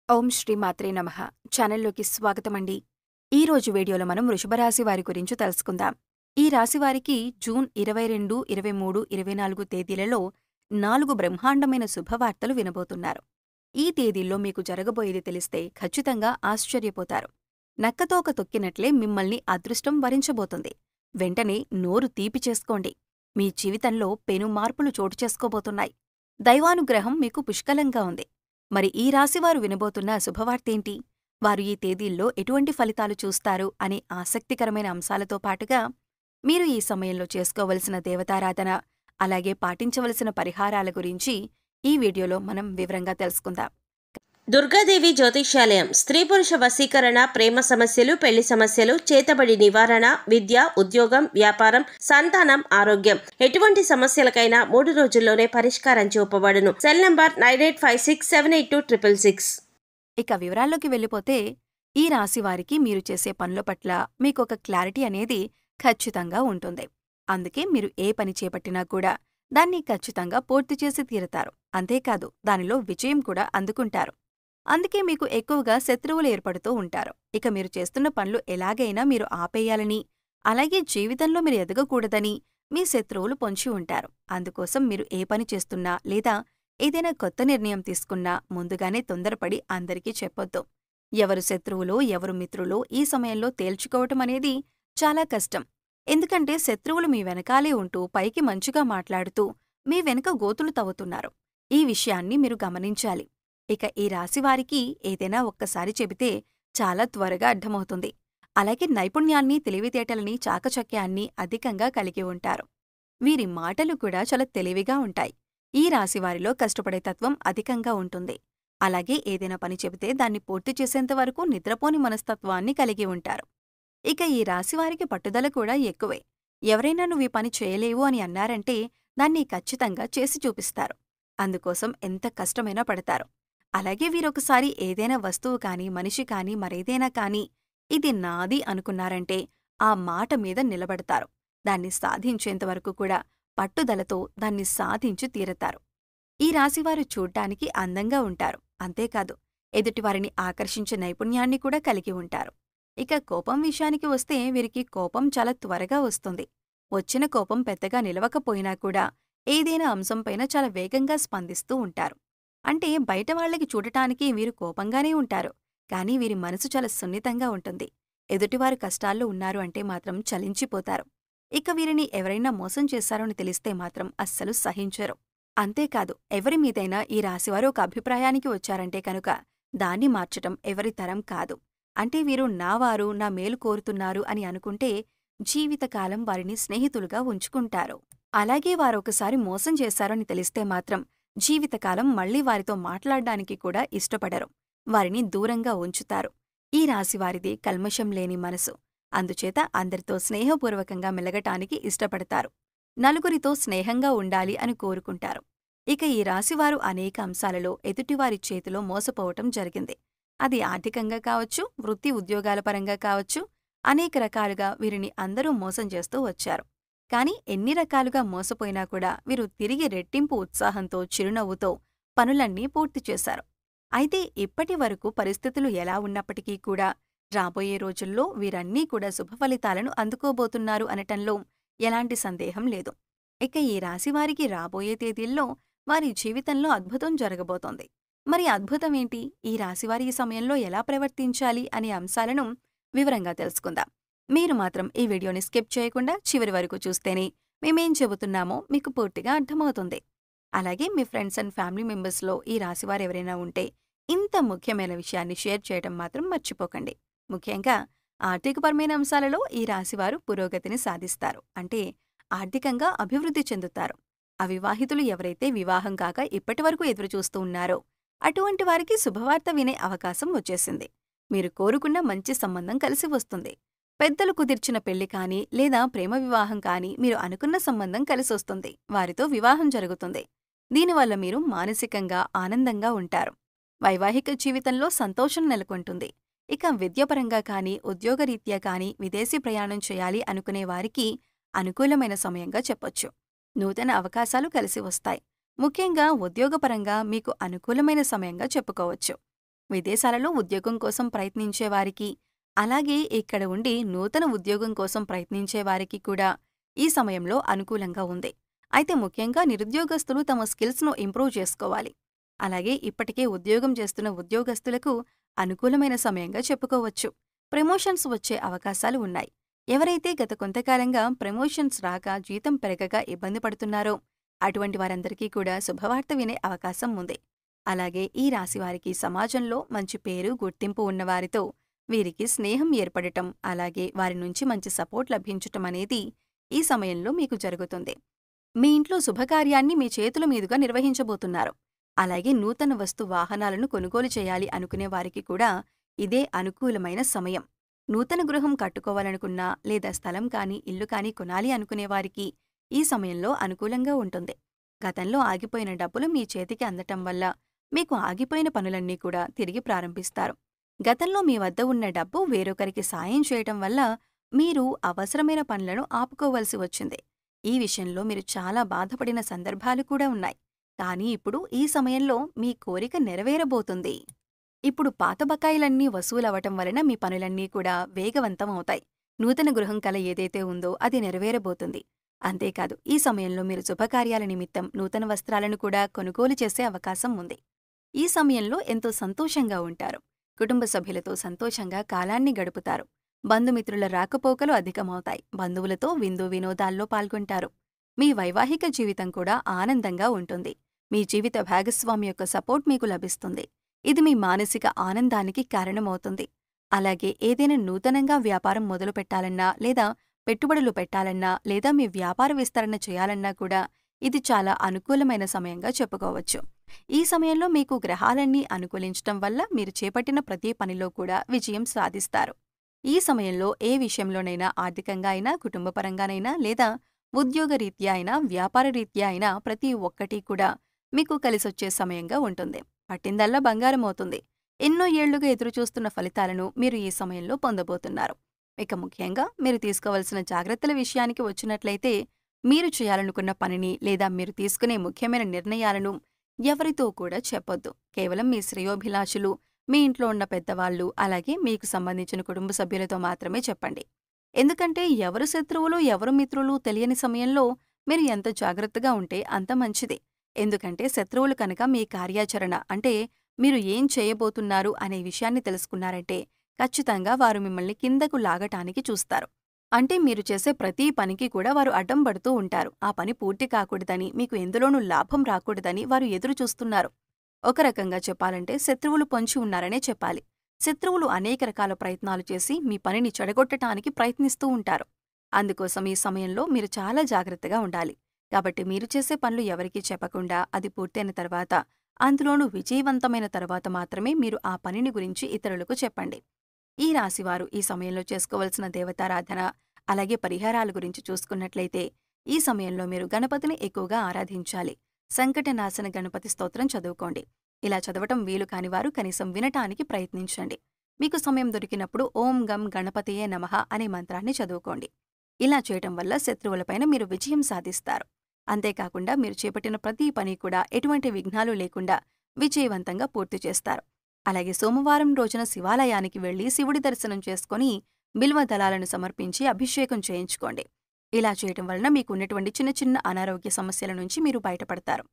ఓం శ్రీ మాత్రే నమః ఛానల్లోకి స్వాగతమండి. ఈ రోజు వీడియోలో మనం వృషభ రాశి వారి గురించి తెలుసుకుందాం. ఈ రాశి వారికి జూన్ 22, 23, 24 తేదీలలో 4 బ్రహ్మాండమైన శుభవార్తలు వినబోతున్నారు. ఈ తేదీల్లో మీకు జరగబోయేది తెలిస్తే ఖచ్చితంగా ఆశ్చర్యపోతారు. నక్కతోక తొక్కినట్లే మిమ్మల్ని అదృష్టం వరించబోతుంది. వెంటనే నోరు తీపి చేసుకోండి. మీ జీవితంలో పెను మార్పులు చోటు చేసుకోబోతున్నాయి. దైవానుగ్రహం మీకు పుష్కలంగా ఉంది. మరి ఈ రాశివారు వినబోతున్న శుభవార్తేంటి? వారు ఈ తేదీల్లో ఎటువంటి ఫలితాలు చూస్తారు అనే ఆసక్తికరమైన అంశాలతో పాటుగా మీరు ఈ సమయంలో చేసుకోవలసిన దేవతారాధన, అలాగే పాటించవలసిన పరిహారాల గురించి ఈ వీడియోలో మనం వివరంగా తెలుసుకుందాం. దుర్గాదేవి జ్యోతిష్యాలయం స్త్రీ పురుష వశీకరణ, ప్రేమ సమస్యలు, పెళ్లి సమస్యలు, చేతబడి నివారణ, విద్య, ఉద్యోగం, వ్యాపారం, సంతానం, ఆరోగ్యం, ఎటువంటి సమస్యలకైనా 3 రోజుల్లోనే పరిష్కారం చూపబడును. Cell number 9856782666. ఇక వివరాల్లోకి వెళ్ళిపోతే ఈ రాశివారికి మీరు చేసే పనుల పట్ల మీకొక క్లారిటీ అనేది ఖచ్చితంగా ఉంటుంది. అందుకే మీరు ఏ పని చేపట్టినా కూడా దాన్ని ఖచ్చితంగా పూర్తి చేసి తీరతారు. అంతేకాదు దానిలో విజయం కూడా అందుకుంటారు. అందుకే మీకు ఎక్కువగా శత్రువులు ఏర్పడుతూ ఉంటారు. ఇక మీరు చేస్తున్న పనులు ఎలాగైనా మీరు ఆపేయాలని, అలాగే జీవితంలో మీరు ఎదగకూడదని మీ శత్రువులు పొంచి ఉంటారు. అందుకోసం మీరు ఏ పని చేస్తున్నా లేదా ఏదైనా కొత్త నిర్ణయం తీసుకున్నా ముందుగానే తొందరపడి అందరికీ చెప్పొద్దు. ఎవరు శత్రువులో ఎవరు మిత్రులో ఈ సమయంలో తేల్చుకోవటం అనేది చాలా కష్టం. ఎందుకంటే శత్రువులు మీ వెనకాలే ఉంటూ పైకి మంచిగా మాట్లాడుతూ మీ వెనుక గోతులు తవ్వుతున్నారు. ఈ విషయాన్ని మీరు గమనించాలి. ఇక ఈ రాశివారికి ఏదైనా ఒక్కసారి చెబితే చాలా త్వరగా అర్థమవుతుంది. అలాగే నైపుణ్యాన్ని, తెలివితేటలని, చాకచక్యాన్ని అధికంగా కలిగి ఉంటారు. వీరి మాటలు కూడా చాలా తెలివిగా ఉంటాయి. ఈ రాశివారిలో కష్టపడే తత్వం అధికంగా ఉంటుంది. అలాగే ఏదైనా పని చెబితే దాన్ని పూర్తి చేసేంతవరకు నిద్రపోని మనస్తత్వాన్ని కలిగి ఉంటారు. ఇక ఈ రాశివారికి పట్టుదల కూడా ఎక్కువే. ఎవరైనా నువ్వీ పని చేయలేవు అని అన్నారంటే దాన్ని ఖచ్చితంగా చేసి చూపిస్తారు. అందుకోసం ఎంత కష్టమైనా పడతారు. అలాగే వీరొకసారి ఏదైనా వస్తువు కాని, మనిషి కాని, మరేదైనా కాని ఇది నాది అనుకున్నారంటే ఆ మాట మీద నిలబడతారు. దాన్ని సాధించేంతవరకు కూడా పట్టుదలతో దాన్ని సాధించి తీరతారు. ఈ రాశివారు చూడ్డానికి అందంగా ఉంటారు. అంతేకాదు ఎదుటివారిని ఆకర్షించే నైపుణ్యాన్ని కూడా కలిగి ఉంటారు. ఇక కోపం విషయానికి వస్తే వీరికి కోపం చాలా త్వరగా వస్తుంది. వచ్చిన కోపం పెద్దగా నిలవకపోయినా కూడా ఏదైనా అంశంపైన చాలా వేగంగా స్పందిస్తూ ఉంటారు. అంటే బయట వాళ్ళకి చూడటానికి వీరు కోపంగానే ఉంటారు. కానీ వీరి మనసు చాలా సున్నితంగా ఉంటుంది. ఎదుటివారు కష్టాల్లో ఉన్నారు అంటే మాత్రం చలించిపోతారు. ఇక వీరిని ఎవరైనా మోసం చేశారని తెలిస్తే మాత్రం అస్సలు సహించరు. అంతేకాదు ఎవరి మీదైనా ఈ రాశివారు ఒక అభిప్రాయానికి వచ్చారంటే కనుక దాన్ని మార్చటం ఎవరి తరం కాదు. అంటే వీరు నావారు, నా మేలు కోరుతున్నారు అని అనుకుంటే జీవితకాలం వారిని స్నేహితులుగా ఉంచుకుంటారు. అలాగే వారొకసారి మోసం చేశారని తెలిస్తే మాత్రం జీవితకాలం మళ్లీ వారితో మాట్లాడ్డానికి కూడా ఇష్టపడరు. వారిని దూరంగా ఉంచుతారు. ఈ రాశివారిది కల్మషం లేని మనసు. అందుచేత అందరితో స్నేహపూర్వకంగా మెలగటానికి ఇష్టపడతారు. నలుగురితో స్నేహంగా ఉండాలి అని కోరుకుంటారు. ఇక ఈ రాశివారు అనేక అంశాలలో ఎదుటివారి చేతిలో మోసపోవటం జరిగింది. అది ఆర్థికంగా కావచ్చు, వృత్తి ఉద్యోగాల పరంగా కావచ్చు, అనేక రకాలుగా వీరిని అందరూ మోసం చేస్తూ వచ్చారు. కాని ఎన్ని రకాలుగా మోసపోయినా కూడా వీరు తిరిగి రెట్టింపు ఉత్సాహంతో, చిరునవ్వుతో పనులన్నీ పూర్తి చేశారు. అయితే ఇప్పటి వరకు పరిస్థితులు ఎలా ఉన్నప్పటికీ కూడా రాబోయే రోజుల్లో వీరన్నీ కూడా శుభఫలితాలను అందుకోబోతున్నారు అనటంలో ఎలాంటి సందేహం లేదు. ఇక ఈ రాశివారికి రాబోయే తేదీల్లో వారి జీవితంలో అద్భుతం జరగబోతోంది. మరి అద్భుతమేంటి? ఈ రాశివారి ఈ సమయంలో ఎలా ప్రవర్తించాలి అనే అంశాలను వివరంగా తెలుసుకుందాం. మీరు మాత్రం ఈ వీడియోని స్కిప్ చేయకుండా చివరి వరకు చూస్తేనే మేమేం చెబుతున్నామో మీకు పూర్తిగా అర్థమవుతుంది. అలాగే మీ ఫ్రెండ్స్ అండ్ ఫ్యామిలీ మెంబర్స్లో ఈ రాశివారు ఎవరైనా ఉంటే ఇంత ముఖ్యమైన విషయాన్ని షేర్ చేయడం మాత్రం మర్చిపోకండి. ముఖ్యంగా ఆర్థికపరమైన అంశాలలో ఈ రాశివారు పురోగతిని సాధిస్తారు. అంటే ఆర్థికంగా అభివృద్ధి చెందుతారు. అవివాహితులు ఎవరైతే వివాహం కాక ఇప్పటివరకు ఎదురుచూస్తూ ఉన్నారో అటువంటి వారికి శుభవార్త వినే అవకాశం వచ్చేసింది. మీరు కోరుకున్న మంచి సంబంధం కలిసి వస్తుంది. పెద్దలు కుదిర్చిన పెళ్లి కానీ లేదా ప్రేమ వివాహం కానీ మీరు అనుకున్న సంబంధం కలిసొస్తుంది. వారితో వివాహం జరుగుతుంది. దీనివల్ల మీరు మానసికంగా ఆనందంగా ఉంటారు. వైవాహిక జీవితంలో సంతోషం నెలకొంటుంది. ఇక విద్యాపరంగా కానీ, ఉద్యోగరీత్యా కానీ విదేశీ ప్రయాణం చేయాలి అనుకునే వారికి అనుకూలమైన సమయంగా చెప్పొచ్చు. నూతన అవకాశాలు కలిసి వస్తాయి. ముఖ్యంగా ఉద్యోగపరంగా మీకు అనుకూలమైన సమయంగా చెప్పుకోవచ్చు. విదేశాలలో ఉద్యోగం కోసం ప్రయత్నించే వారికి, అలాగే ఇక్కడ ఉండి నూతన ఉద్యోగం కోసం ప్రయత్నించే వారికి కూడా ఈ సమయంలో అనుకూలంగా ఉంది. అయితే ముఖ్యంగా నిరుద్యోగస్తులు తమ స్కిల్స్‌ను ఇంప్రూవ్ చేసుకోవాలి. అలాగే ఇప్పటికే ఉద్యోగం చేస్తున్న ఉద్యోగస్తులకు అనుకూలమైన సమయంగా చెప్పుకోవచ్చు. ప్రమోషన్స్ వచ్చే అవకాశాలు ఉన్నాయి. ఎవరైతే గత కొంతకాలంగా ప్రమోషన్స్ రాక జీతం పెరగక ఇబ్బంది పడుతున్నారో అటువంటి వారందరికీ కూడా శుభవార్త వినే అవకాశం ఉంది. అలాగే ఈ రాశివారికి సమాజంలో మంచి పేరు, గుర్తింపు ఉన్నవారితో వీరికి స్నేహం ఏర్పడటం, అలాగే వారి నుంచి మంచి సపోర్ట్ లభించటం అనేది ఈ సమయంలో మీకు జరుగుతుంది. మీ ఇంట్లో శుభకార్యాన్ని మీ చేతుల మీదుగా నిర్వహించబోతున్నారు. అలాగే నూతన వాహనాలను కొనుగోలు చేయాలి అనుకునే వారికి కూడా ఇదే అనుకూలమైన సమయం. నూతన గృహం కట్టుకోవాలనుకున్నా లేదా స్థలం కానీ ఇల్లు కానీ కొనాలి అనుకునేవారికి ఈ సమయంలో అనుకూలంగా ఉంటుంది. గతంలో ఆగిపోయిన డబ్బులు మీ చేతికి అందటం వల్ల మీకు ఆగిపోయిన పనులన్నీ కూడా తిరిగి ప్రారంభిస్తారు. గతంలో మీ వద్ద ఉన్న డబ్బు వేరొకరికి సాయం చేయటం వల్ల మీరు అవసరమైన పనులను ఆపుకోవలసి వచ్చింది. ఈ విషయంలో మీరు చాలా బాధపడిన సందర్భాలు కూడా ఉన్నాయి. కానీ ఇప్పుడు ఈ సమయంలో మీ కోరిక నెరవేరబోతుంది. ఇప్పుడు పాత బకాయిలన్నీ వసూలవటం వలన మీ పనులన్నీ కూడా వేగవంతం అవుతాయి. నూతన గృహం కల ఏదైతే ఉందో అది నెరవేరబోతుంది. అంతేకాదు ఈ సమయంలో మీరు శుభకార్యాల నిమిత్తం నూతన వస్త్రాలను కూడా కొనుగోలు చేసే అవకాశం ఉంది. ఈ సమయంలో ఎంతో సంతోషంగా ఉంటారు. కుటుంబ సభ్యులతో సంతోషంగా కాలాన్ని గడుపుతారు. బంధుమిత్రుల రాకపోకలు అధికమవుతాయి. బంధువులతో విందు వినోదాల్లో పాల్గొంటారు. మీ వైవాహిక జీవితం కూడా ఆనందంగా ఉంటుంది. మీ జీవిత భాగస్వామి యొక్క సపోర్ట్ మీకు లభిస్తుంది. ఇది మీ మానసిక ఆనందానికి కారణమవుతుంది. అలాగే ఏదైనా నూతనంగా వ్యాపారం మొదలు పెట్టాలన్నా లేదా పెట్టుబడులు పెట్టాలన్నా లేదా మీ వ్యాపార విస్తరణ చేయాలన్నా కూడా ఇది చాలా అనుకూలమైన సమయంగా చెప్పుకోవచ్చు. ఈ సమయంలో మీకు గ్రహాలన్నీ అనుకూలించటం వల్ల మీరు చేపట్టిన ప్రతి పనిలో కూడా విజయం సాధిస్తారు. ఈ సమయంలో ఏ విషయంలోనైనా ఆర్థికంగా అయినా, కుటుంబపరంగానైనా లేదా ఉద్యోగరీత్యా అయినా, వ్యాపార రీత్యా అయినా ప్రతి ఒక్కటి కూడా మీకు కలిసొచ్చే సమయంగా ఉంటుంది. పట్టిందల్లా బంగారం అవుతుంది. ఎన్నో ఏళ్లుగా ఎదురుచూస్తున్న ఫలితాలను మీరు ఈ సమయంలో పొందబోతున్నారు. ఇక ముఖ్యంగా మీరు తీసుకోవలసిన జాగ్రత్తల విషయానికి వచ్చినట్లయితే మీరు చేయాలనుకున్న పనిని లేదా మీరు తీసుకునే ముఖ్యమైన నిర్ణయాలను ఎవరితో కూడా చెప్పొద్దు. కేవలం మీ శ్రేయోభిలాషులు, మీ ఇంట్లో ఉన్న పెద్దవాళ్లు, అలాగే మీకు సంబంధించిన కుటుంబ సభ్యులతో మాత్రమే చెప్పండి. ఎందుకంటే ఎవరు శత్రువులు ఎవరు మిత్రులు తెలియని సమయంలో మీరు ఎంత జాగ్రత్తగా ఉంటే అంత మంచిది. ఎందుకంటే శత్రువులు కనుక మీ కార్యాచరణ అంటే మీరు ఏం చేయబోతున్నారు అనే విషయాన్ని తెలుసుకున్నారంటే ఖచ్చితంగా వారు మిమ్మల్ని కిందకు లాగటానికి చూస్తారు. అంటే మీరు చేసే ప్రతి పనికి కూడా వారు అడ్డం పడుతూ ఉంటారు. ఆ పని పూర్తి కాకూడదని, మీకు ఎందులోనూ లాభం రాకూడదని వారు ఎదురు చూస్తున్నారు. ఒక రకంగా చెప్పాలంటే శత్రువులు పొంచి ఉన్నారనే చెప్పాలి. శత్రువులు అనేక రకాల ప్రయత్నాలు చేసి మీ పనిని చెడగొట్టటానికి ప్రయత్నిస్తూ ఉంటారు. అందుకోసం ఈ సమయంలో మీరు చాలా జాగ్రత్తగా ఉండాలి. కాబట్టి మీరు చేసే పనులు ఎవరికీ చెప్పకుండా అది పూర్తయిన తర్వాత, అందులోనూ విజయవంతమైన తర్వాత మాత్రమే మీరు ఆ పనిని గురించి ఇతరులకు చెప్పండి. ఈ రాశివారు ఈ సమయంలో చేసుకోవలసిన దేవతారాధన, అలాగే పరిహారాల గురించి చూసుకున్నట్లయితే ఈ సమయంలో మీరు గణపతిని ఎక్కువగా ఆరాధించాలి. సంకటనాశన గణపతి స్తోత్రం చదువుకోండి. ఇలా చదవటం వీలు కానివారు కనీసం వినటానికి ప్రయత్నించండి. మీకు సమయం దొరికినప్పుడు ఓం గం గణపతియే నమః అనే మంత్రాన్ని చదువుకోండి. ఇలా చేయటం వల్ల శత్రువులపైన మీరు విజయం సాధిస్తారు. అంతేకాకుండా మీరు చేపట్టిన ప్రతి పని కూడా ఎటువంటి విఘ్నాలు లేకుండా విజయవంతంగా పూర్తి చేస్తారు. అలాగే సోమవారం రోజున శివాలయానికి వెళ్లి శివుడి దర్శనం చేసుకుని బిల్వ దళాలను సమర్పించి అభిషేకం చేయించుకోండి. ఇలా చేయటం వలన మీకు ఉన్నటువంటి చిన్న చిన్న అనారోగ్య సమస్యల నుంచి మీరు బయటపడతారు.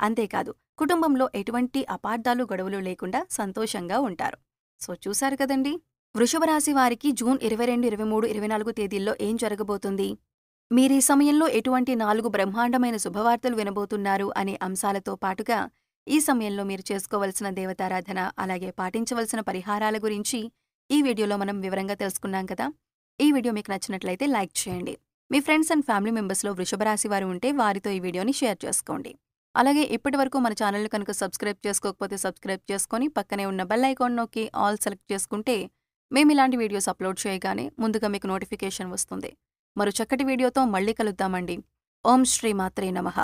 అంతేకాదు కుటుంబంలో ఎటువంటి అపార్థాలు గొడవలు లేకుండా సంతోషంగా ఉంటారు. సో చూశారు కదండి, వృషభ రాశి వారికి జూన్ 22, 23, 24 తేదీల్లో ఏం జరగబోతుంది, మీరీ సమయంలో ఎటువంటి 4 బ్రహ్మాండమైన శుభవార్తలు వినబోతున్నారు అనే అంశాలతో పాటుగా ఈ సమయంలో మీరు చేసుకోవలసిన దేవతారాధన, అలాగే పాటించవలసిన పరిహారాల గురించి ఈ వీడియోలో మనం వివరంగా తెలుసుకున్నాం కదా. ఈ వీడియో మీకు నచ్చినట్లయితే లైక్ చేయండి. మీ ఫ్రెండ్స్ అండ్ ఫ్యామిలీ మెంబర్స్లో వృషభ రాశి వారు ఉంటే వారితో ఈ వీడియోని షేర్ చేసుకోండి. అలాగే ఇప్పటివరకు మన ఛానల్ని కనుక సబ్స్క్రైబ్ చేసుకోకపోతే సబ్స్క్రైబ్ చేసుకొని పక్కనే ఉన్న బెల్ ఐకాన్ నొక్కి ఆల్ సెలెక్ట్ చేసుకుంటే మేము ఇలాంటి వీడియోస్ అప్లోడ్ చేయగానే ముందుగా మీకు నోటిఫికేషన్ వస్తుంది. మరో చక్కటి వీడియోతో మళ్ళీ కలుద్దామండి. ఓం శ్రీ మాత్రే నమః.